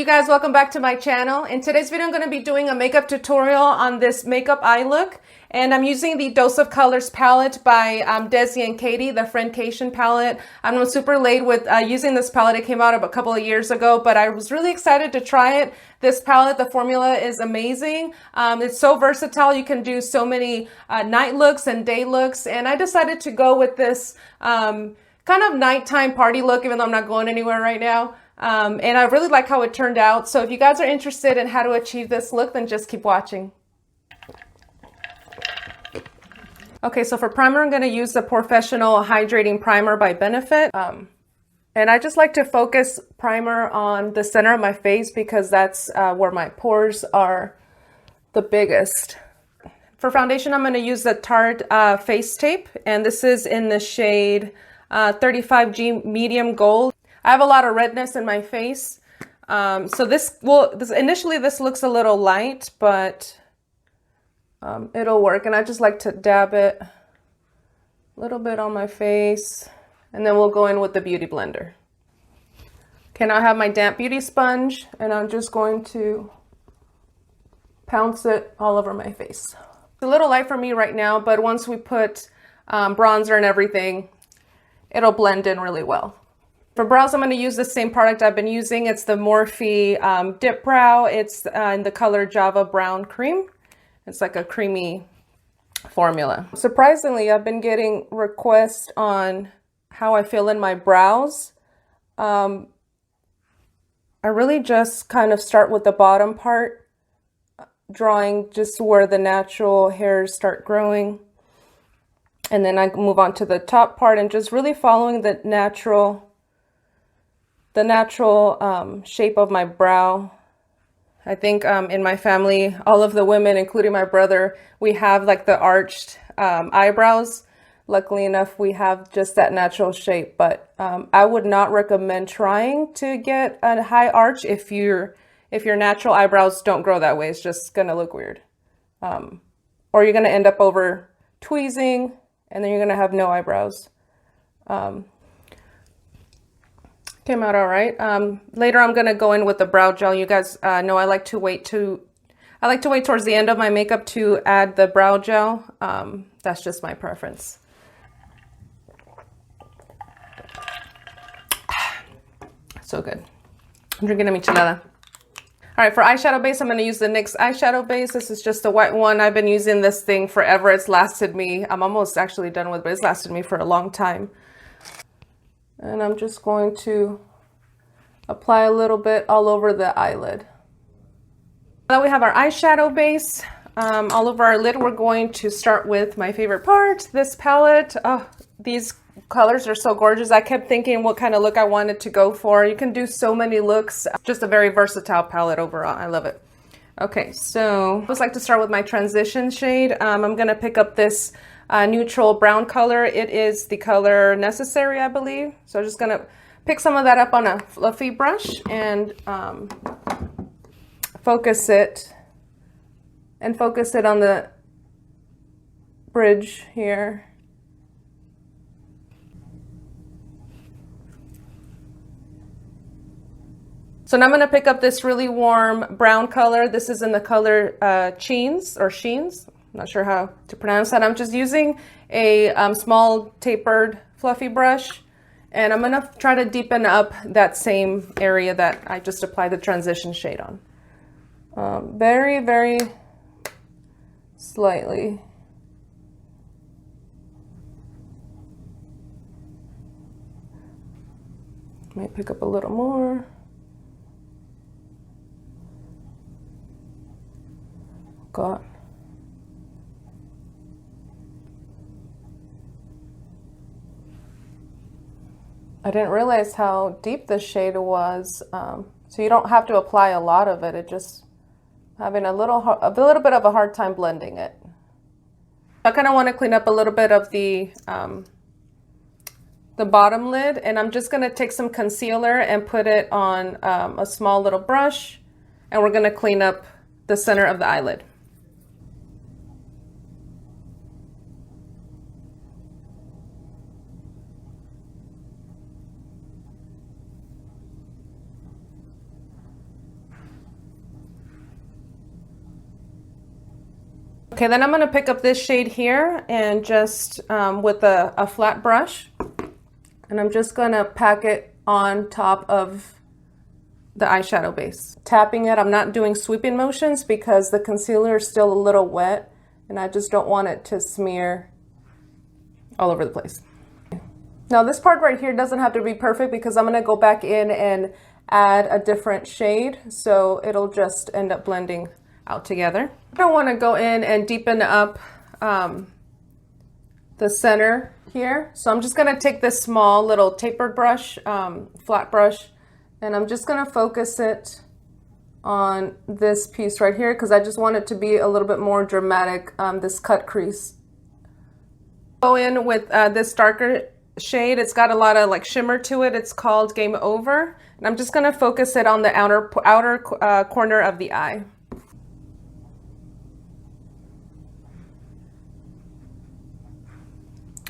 you guys, welcome back to my channel. In today's video I'm going to be doing a makeup tutorial on this makeup eye look, and I'm using the Dose of Colors palette by Desi and Katy, the Friendcation palette. I'm super late with using this palette. It came out a couple of years ago, but I was really excited to try it. This palette, the formula is amazing. It's so versatile. You can do so many night looks and day looks, and I decided to go with this kind of nighttime party look, even though I'm not going anywhere right now. And I really like how it turned out. So if you guys are interested in how to achieve this look, then just keep watching. Okay, so for primer, I'm going to use the Professional Hydrating Primer by Benefit. And I just like to focus primer on the center of my face because that's where my pores are the biggest. For foundation, I'm going to use the Tarte Face Tape, and this is in the shade 35G Medium Gold. I have a lot of redness in my face, so initially this looks a little light, but it'll work. And I just like to dab it a little bit on my face, and then we'll go in with the Beauty Blender. Okay, now I have my damp beauty sponge, and I'm just going to pounce it all over my face. It's a little light for me right now, but once we put bronzer and everything, it'll blend in really well. For brows, I'm going to use the same product I've been using. It's the Morphe Dip Brow. It's in the color Java Brown Cream. It's like a creamy formula. Surprisingly, I've been getting requests on how I feel in my brows. I really just kind of start with the bottom part, drawing just where the natural hairs start growing. And then I move on to the top part and just really following the natural shape of my brow. I think in my family, all of the women, including my brother, we have like the arched eyebrows. Luckily enough, we have just that natural shape, but I would not recommend trying to get a high arch if your natural eyebrows don't grow that way. It's just gonna look weird. Or you're gonna end up over tweezing, and then you're gonna have no eyebrows. Came out all right. Later I'm gonna go in with the brow gel. You guys know I like to wait towards the end of my makeup to add the brow gel. That's just my preference. So good. I'm drinking a michelada. All right, for eyeshadow base, I'm going to use the NYX eyeshadow base. This is just a white one. I've been using this thing forever. It's lasted me, I'm almost actually done with it, but it's lasted me for a long time. And I'm just going to apply a little bit all over the eyelid. Now that we have our eyeshadow base all over our lid, we're going to start with my favorite part, this palette. Oh, these colors are so gorgeous. I kept thinking what kind of look I wanted to go for. You can do so many looks. Just a very versatile palette overall. I love it. Okay, so I always like to start with my transition shade. I'm going to pick up this neutral brown color. It is the color Necessary, I believe. So I'm just going to pick some of that up on a fluffy brush and focus it on the bridge here. So now I'm going to pick up this really warm brown color. This is in the color Sheens. I'm not sure how to pronounce that. I'm just using a small tapered fluffy brush, and I'm going to try to deepen up that same area that I just applied the transition shade on. Very, very slightly. Might pick up a little more. God. I didn't realize how deep the shade was, so you don't have to apply a lot of it. It just having a little bit of a hard time blending it. I kind of want to clean up a little bit of the bottom lid, and I'm just going to take some concealer and put it on a small little brush, and we're going to clean up the center of the eyelid. Okay, then I'm going to pick up this shade here and just with a flat brush, and I'm just going to pack it on top of the eyeshadow base. Tapping it, I'm not doing sweeping motions because the concealer is still a little wet and I just don't want it to smear all over the place. Now this part right here doesn't have to be perfect because I'm going to go back in and add a different shade, so it'll just end up blending out together. I want to go in and deepen up the center here. So I'm just going to take this small little tapered brush, flat brush, and I'm just going to focus it on this piece right here because I just want it to be a little bit more dramatic, this cut crease. Go in with this darker shade. It's got a lot of like shimmer to it. It's called Game Over. And I'm just going to focus it on the outer corner of the eye.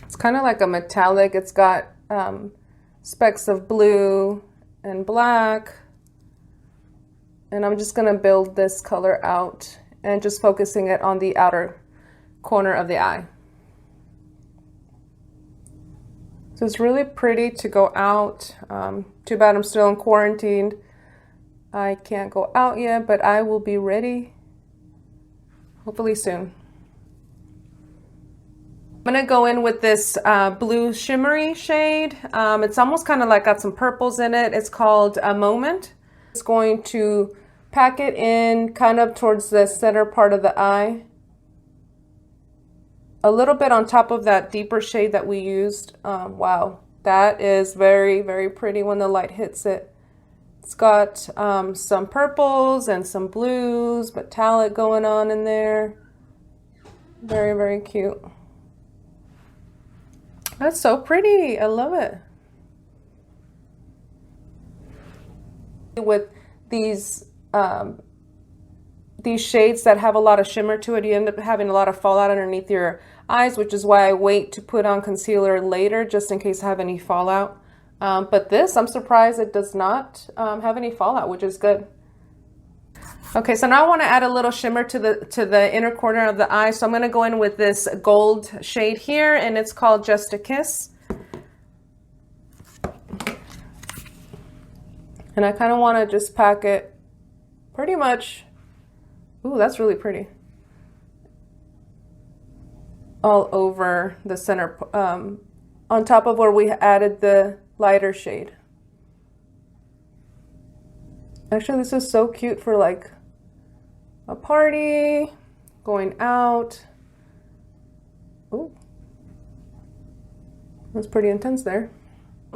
It's kind of like a metallic. It's got specks of blue and black. And I'm just going to build this color out and just focusing it on the outer corner of the eye. So it's really pretty to go out. Too bad I'm still in quarantine. I can't go out yet, but I will be ready hopefully soon. I'm gonna go in with this blue shimmery shade. It's almost kind of like got some purples in it. It's called A Moment. It's going to pack it in kind of towards the center part of the eye. A little bit on top of that deeper shade that we used. Wow, that is very, very pretty when the light hits it. It's got some purples and some blues, metallic going on in there. Very, very cute. That's so pretty. I love it. With these shades that have a lot of shimmer to it, you end up having a lot of fallout underneath your eyes, which is why I wait to put on concealer later just in case I have any fallout. But this, I'm surprised it does not have any fallout, which is good. Okay, so now I want to add a little shimmer to the inner corner of the eye. So I'm going to go in with this gold shade here, and it's called Just a Kiss. And I kind of want to just pack it pretty much. Ooh, that's really pretty. All over the center, on top of where we added the lighter shade. Actually, this is so cute for like a party, going out. Ooh, that's pretty intense there.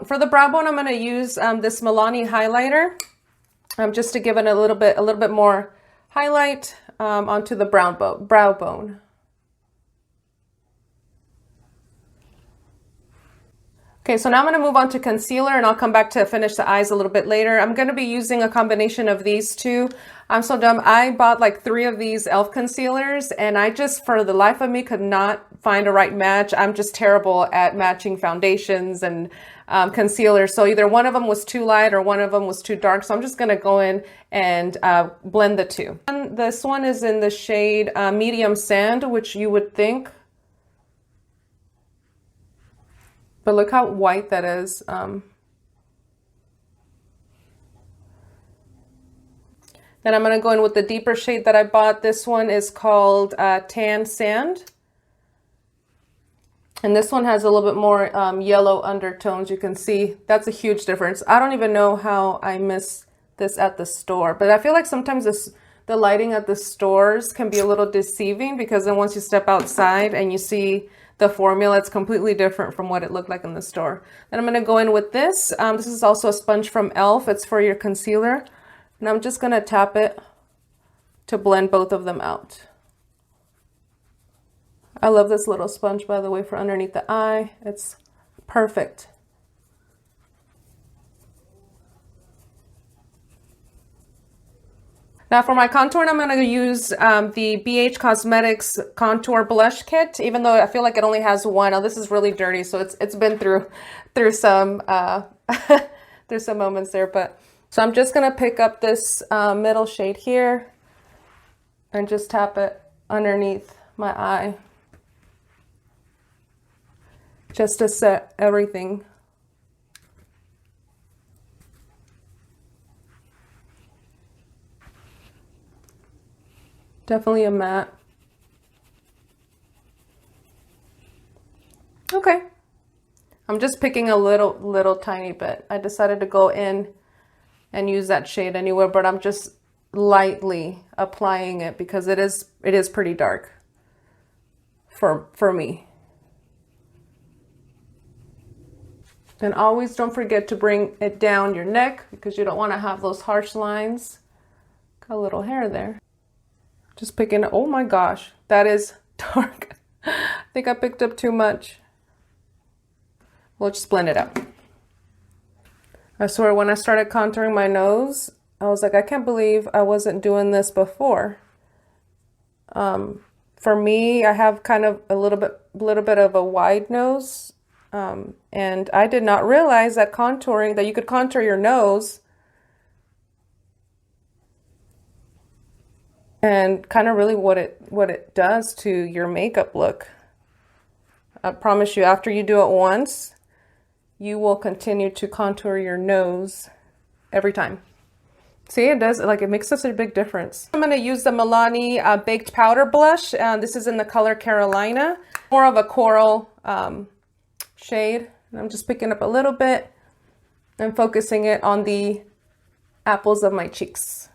For the brow bone, I'm going to use this Milani highlighter, just to give it a little bit more highlight onto the brow bone. Okay, so now I'm going to move on to concealer, and I'll come back to finish the eyes a little bit later. I'm going to be using a combination of these two. I'm so dumb. I bought like 3 of these e.l.f. concealers, and I just, for the life of me, could not find a right match. I'm just terrible at matching foundations and concealers. So either one of them was too light or one of them was too dark. So I'm just going to go in and blend the two. And this one is in the shade Medium Sand, which you would think. But look how white that is. Then I'm going to go in with the deeper shade that I bought. This one is called Tan Sand. And this one has a little bit more yellow undertones. You can see that's a huge difference. I don't even know how I missed this at the store. But I feel like sometimes the lighting at the stores can be a little deceiving, because then once you step outside and you see the formula, it's completely different from what it looked like in the store. Then I'm going to go in with this. This is also a sponge from e.l.f. It's for your concealer. And I'm just going to tap it to blend both of them out. I love this little sponge, by the way, for underneath the eye. It's perfect. Now for my contour, I'm going to use the BH Cosmetics Contour Blush Kit, even though I feel like it only has one. Oh, this is really dirty, so it's been through some through some moments there. But so I'm just going to pick up this middle shade here and just tap it underneath my eye just to set everything. Definitely a matte. Okay. I'm just picking a little tiny bit. I decided to go in and use that shade anywhere, but I'm just lightly applying it because it is pretty dark for me. And always don't forget to bring it down your neck because you don't want to have those harsh lines. Got a little hair there. Just picking, oh my gosh, that is dark. I think I picked up too much. We'll just blend it out. I swear when I started contouring my nose, I was like, I can't believe I wasn't doing this before. For me, I have kind of a little bit of a wide nose. And I did not realize that contouring, that you could contour your nose and kind of really what it does to your makeup look. I promise you, after you do it once, you will continue to contour your nose every time. See, it does, like, it makes such a big difference. I'm going to use the Maybelline Baked Powder Blush. This is in the color Carolina, more of a coral shade. And I'm just picking up a little bit and focusing it on the apples of my cheeks.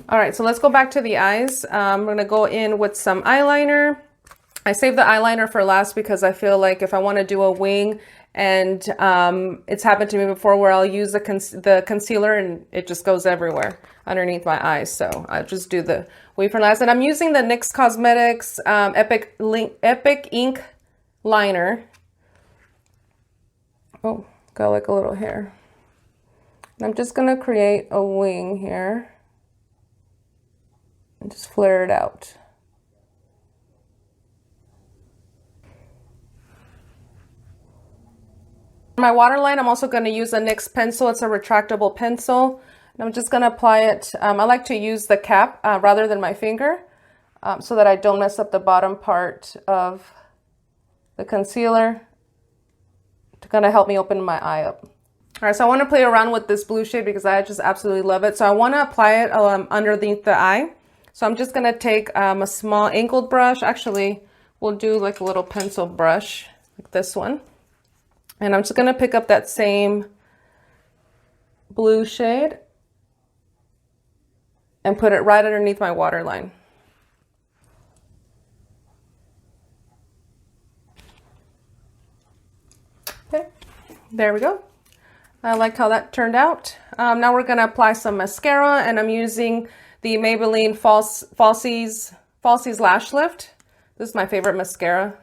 All right, so let's go back to the eyes. I'm going to go in with some eyeliner. I saved the eyeliner for last because I feel like if I want to do a wing, and it's happened to me before where I'll use the concealer and it just goes everywhere underneath my eyes. So I just do the wing for last. And I'm using the NYX Cosmetics Epic Ink Liner. Oh, got like a little hair. And I'm just going to create a wing here and just flare it out. My waterline, I'm also going to use a NYX pencil. It's a retractable pencil. And I'm just going to apply it. I like to use the cap rather than my finger so that I don't mess up the bottom part of the concealer to kind of help me open my eye up. All right, so I want to play around with this blue shade because I just absolutely love it. So I want to apply it underneath the eye. So I'm just going to take a small angled brush. Actually, we'll do like a little pencil brush like this one. And I'm just going to pick up that same blue shade and put it right underneath my waterline. Okay, there we go. I like how that turned out. Now we're going to apply some mascara, and I'm using the Maybelline Falsies Lash Lift. This is my favorite mascara.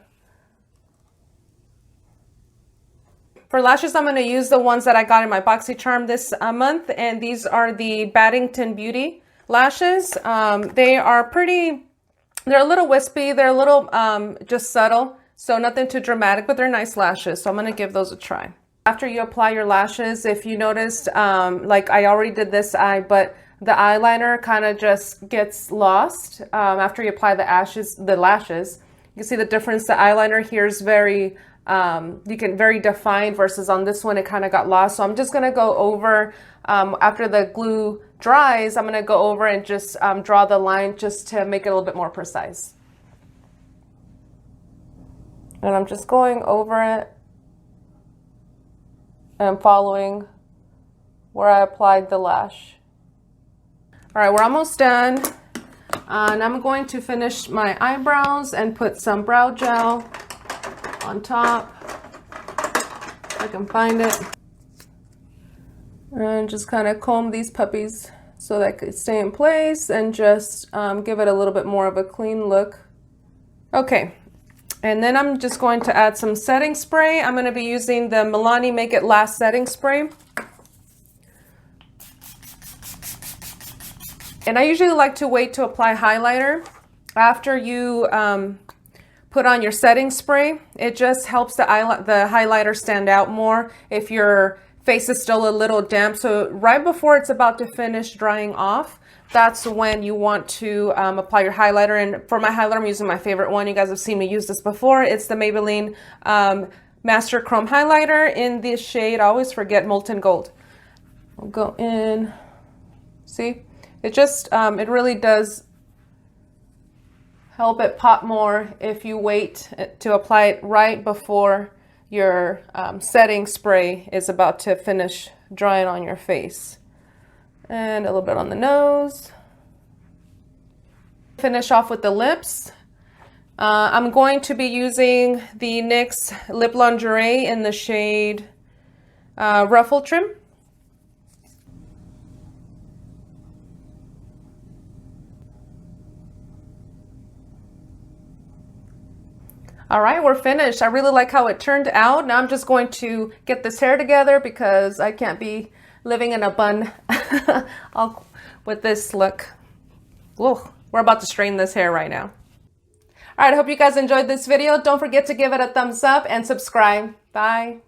For lashes, I'm going to use the ones that I got in my BoxyCharm this month, and these are the Baddington Beauty lashes. They are they're a little wispy, they're a little just subtle, so nothing too dramatic, but they're nice lashes, so I'm going to give those a try. After you apply your lashes, if you noticed, like I already did this eye, but the eyeliner kind of just gets lost after you apply the lashes. You can see the difference. The eyeliner here is very very defined versus on this one it kind of got lost. So I'm just going to go over after the glue dries, I'm going to go over and just draw the line just to make it a little bit more precise. And I'm just going over it and following where I applied the lash. All right, we're almost done. And I'm going to finish my eyebrows and put some brow gel on top, if I can find it. And just kind of comb these puppies so that they stay in place and just give it a little bit more of a clean look. Okay, and then I'm just going to add some setting spray. I'm going to be using the Milani Make It Last setting spray. And I usually like to wait to apply highlighter after you put on your setting spray. It just helps the highlighter stand out more. If your face is still a little damp. So right before it's about to finish drying off, that's when you want to apply your highlighter. And for my highlighter, I'm using my favorite one. You guys have seen me use this before. It's the Maybelline Master Chrome Highlighter in the shade, I always forget, Molten Gold. I'll go in, see? It just, it really does help it pop more if you wait to apply it right before your setting spray is about to finish drying on your face. And a little bit on the nose. Finish off with the lips. I'm going to be using the NYX Lip Lingerie in the shade Ruffle Trim. All right, we're finished. I really like how it turned out. Now I'm just going to get this hair together because I can't be living in a bun with this look. Whoa, we're about to strain this hair right now. All right, I hope you guys enjoyed this video. Don't forget to give it a thumbs up and subscribe. Bye.